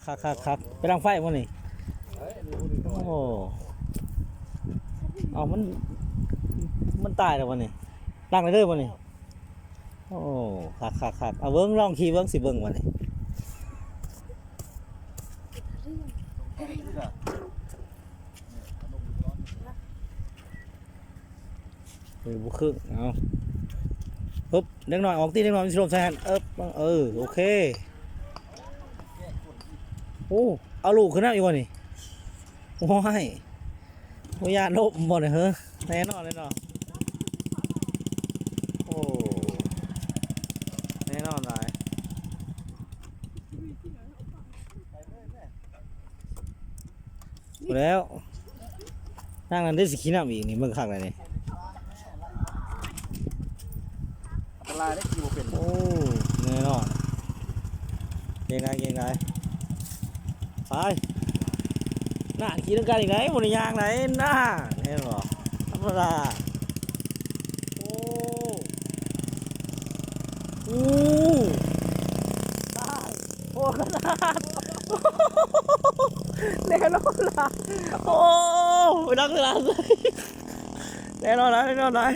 คักไปรังไฟมันนี่โอ้เอามันตายแล้วมันนี่รังเลยเด้อมันนี่โอ้คักเอาเบิ้งลองขี่เบิ้งสิเบิ้งมันนี่บุครึ่งเอาปึ๊บเล็กน้อยออกตีเล็กน้อยมันสิลมใส่หันโอเคโอ้เอาลูกขึ้นน้ำอีกวะนี่โอ้ยโอ้ยยาโนบหมดเลยเฮ้ยแน่นอนโอ้แน่นอนเลยแล้วนั่งนั้นได้สิขี้น้ำอีกนี่มึงขักอะไรนี่อันตรายได้กี่โมเป็นโอ้แน่นอนเก่งได้ไปน่าขี่ต้องการอีกไหนบนยางไหนน่าเนี่ยหรอธรรมดาโอ้ได้โอ้ขนาดแน่นอนละโอ้ไม่ต้องขนาดเลยแน่นอนเลย